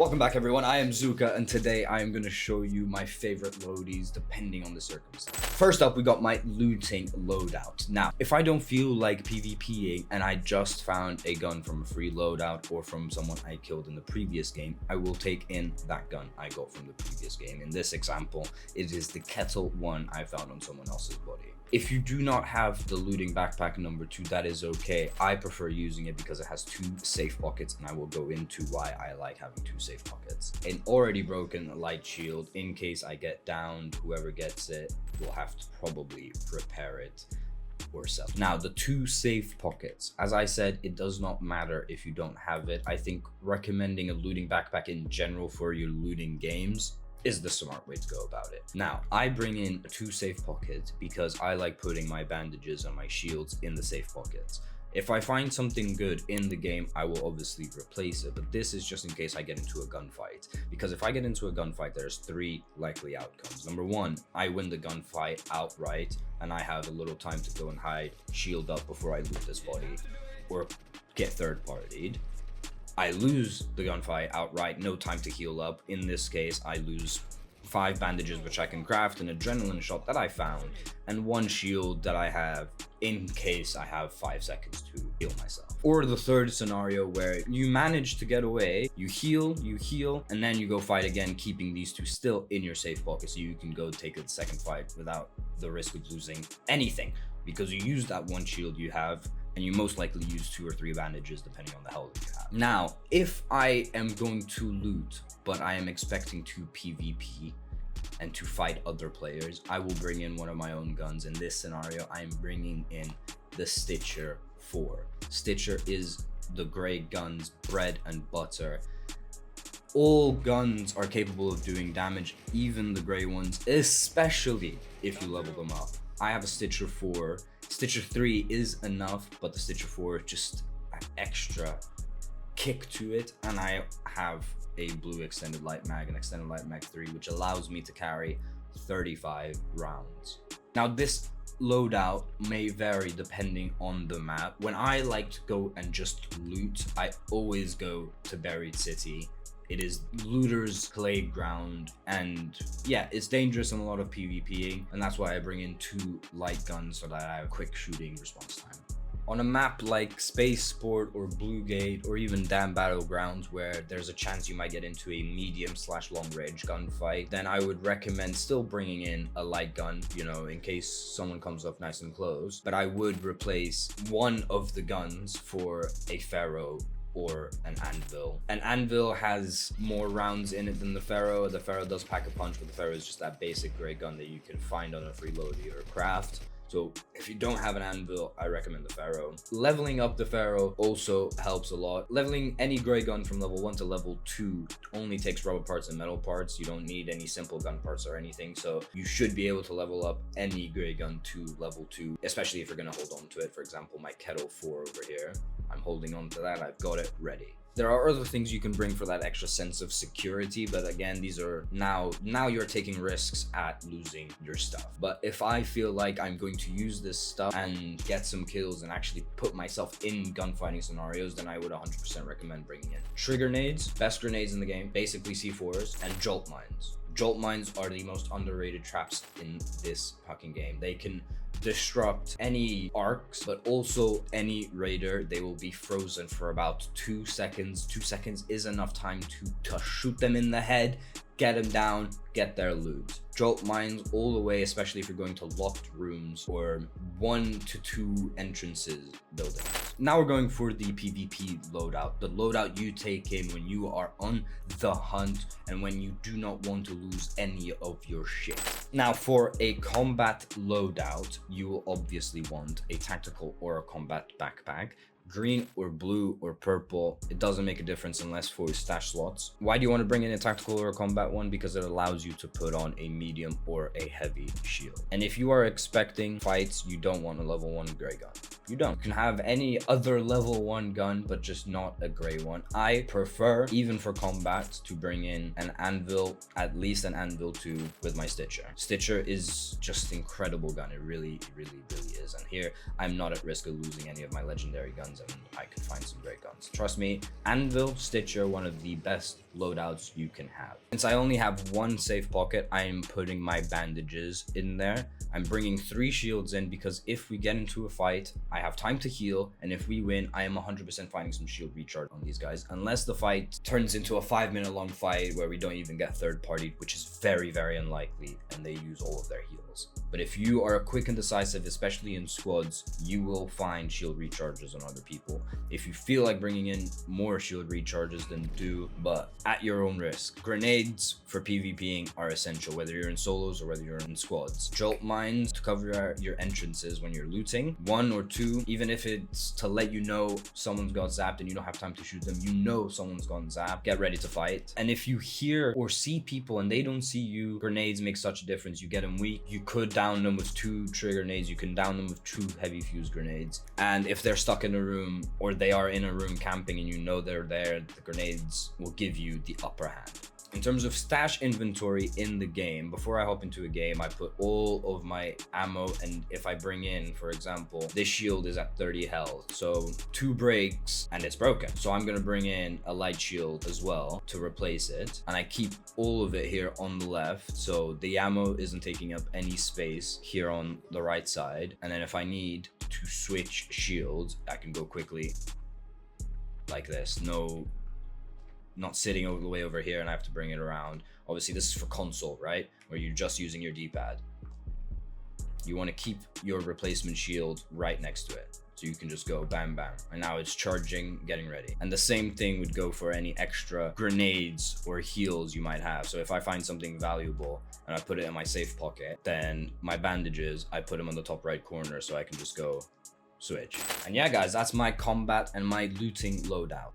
Welcome back everyone, I am ZuCa and today I am going to show you my favorite loadies depending on the circumstance. First up, we got my looting loadout. Now, if I don't feel like PvPing and I just found a gun from a free loadout or from someone I killed in the previous game, I will take in that gun I got from the previous game. In this example, it is the Kettle 1 I found on someone else's body. If you do not have the looting backpack number 2, that is okay. I prefer using it because it has 2 safe pockets, and I will go into why I like having 2 safe pockets. An already broken light shield, in case I get downed, whoever gets it will have to probably repair it or sell. Now, the 2 safe pockets, as I said, it does not matter if you don't have it. I think recommending a looting backpack in general for your looting games is the smart way to go about it. Now, I bring in 2 safe pockets because I like putting my bandages and my shields in the safe pockets. If I find something good in the game, I will obviously replace it, but this is just in case I get into a gunfight. Because if I get into a gunfight, there's 3 likely outcomes. Number 1, I win the gunfight outright, and I have a little time to go and hide, shield up before I loot this body, or get third-partied. I lose the gunfight outright, no time to heal up. In this case, I lose 5 bandages, which I can craft, an adrenaline shot that I found, and 1 shield that I have in case I have 5 seconds to heal myself. Or the third scenario where you manage to get away, you heal, and then you go fight again, keeping these 2 still in your safe pocket so you can go take a second fight without the risk of losing anything, because you use that 1 shield you have, and you most likely use 2 or 3 bandages depending on the health you have. Now, if I am going to loot, but I am expecting to PvP and to fight other players, I will bring in one of my own guns. In this scenario, I am bringing in the Stitcher 4. Stitcher is the gray gun's bread and butter. All guns are capable of doing damage, even the gray ones, especially if you level them up. I have a Stitcher 4. Stitcher 3 is enough, but the Stitcher 4 just an extra kick to it, and I have a blue extended light mag, an extended light mag 3, which allows me to carry 35 rounds. Now, this loadout may vary depending on the map. When I like to go and just loot, I always go to Buried City. It is looters' playground, and yeah, it's dangerous in a lot of PvPing, and that's why I bring in 2 light guns so that I have quick shooting response time. On a map like Spaceport or Blue Gate or even Damn Battlegrounds, where there's a chance you might get into a medium/long range gunfight, then I would recommend still bringing in a light gun, you know, in case someone comes up nice and close. But I would replace one of the guns for a Pharaoh or an anvil. An anvil has more rounds in it than the Pharaoh. The Pharaoh does pack a punch, but the Pharaoh is just that basic gray gun that you can find on a freeloader or craft. So if you don't have an anvil, I recommend the Pharaoh. Leveling up the Pharaoh also helps a lot. Leveling any gray gun from level 1 to level 2 only takes rubber parts and metal parts. You don't need any simple gun parts or anything. So you should be able to level up any gray gun to level 2, especially if you're going to hold on to it. For example, my Kettle 4 over here, I'm holding on to that. I've got it ready. There are other things you can bring for that extra sense of security, but again, these are now you're taking risks at losing your stuff. But if I feel like I'm going to use this stuff and get some kills and actually put myself in gunfighting scenarios, then I would 100% recommend bringing in trigger nades, best grenades in the game, basically C4s, and jolt mines. Jolt mines are the most underrated traps in this fucking game. They can disrupt any arcs, but also any raider. They will be frozen for about 2 seconds. 2 seconds is enough time to shoot them in the head, get them down, get their loot. Jolt mines all the way, especially if you're going to locked rooms or 1 to 2 entrances buildings. Now we're going for the PvP loadout, the loadout you take in when you are on the hunt and when you do not want to lose any of your shit. Now, for a combat loadout, you will obviously want a tactical or a combat backpack. Green or blue or purple, it doesn't make a difference unless for stash slots. Why do you want to bring in a tactical or a combat one? Because it allows you to put on a medium or a heavy shield. And if you are expecting fights, you don't want a level 1 gray gun. You don't. You can have any other level 1 gun, but just not a gray one. I prefer, even for combat, to bring in an anvil, at least an anvil 2 with my Stitcher. Stitcher is just incredible gun. It really is. And here, I'm not at risk of losing any of my legendary guns, and I can find some great guns. Trust me, anvil, Stitcher, one of the best loadouts you can have. Since I only have one safe pocket, I am putting my bandages in there. I'm bringing 3 shields in because if we get into a fight, I have time to heal, and if we win, I am 100% finding some shield recharge on these guys, unless the fight turns into a 5-minute long fight where we don't even get third partied, which is very, very unlikely, and they use all of their heals. But if you are quick and decisive, especially in squads, you will find shield recharges on other people. If you feel like bringing in more shield recharges, then do, but at your own risk. Grenades for PvPing are essential, whether you're in solos or whether you're in squads. Jolt mines to cover your entrances when you're looting. 1 or 2, even if it's to let you know someone's got zapped and you don't have time to shoot them, you know someone's gone zapped, get ready to fight. And if you hear or see people and they don't see you, grenades make such a difference. You get them weak, you could down them with 2 trigger grenades, you can down them with 2 heavy fuse grenades. And if they're stuck in a room or they are in a room camping and you know they're there, the grenades will give you the upper hand. In terms of stash inventory in the game, before I hop into a game, I put all of my ammo, and if I bring in, for example, this shield is at 30 health, so 2 breaks and it's broken. So I'm gonna bring in a light shield as well to replace it, and I keep all of it here on the left, so the ammo isn't taking up any space here on the right side. And then if I need to switch shields, I can go quickly like this. Not sitting all the way over here and I have to bring it around. Obviously this is for console, right? Where you're just using your D-pad. You want to keep your replacement shield right next to it, so you can just go bam bam, and now it's charging, getting ready. And the same thing would go for any extra grenades or heals you might have. So if I find something valuable and I put it in my safe pocket, then my bandages, I put them on the top right corner so I can just go switch. And yeah guys, that's my combat and my looting loadout.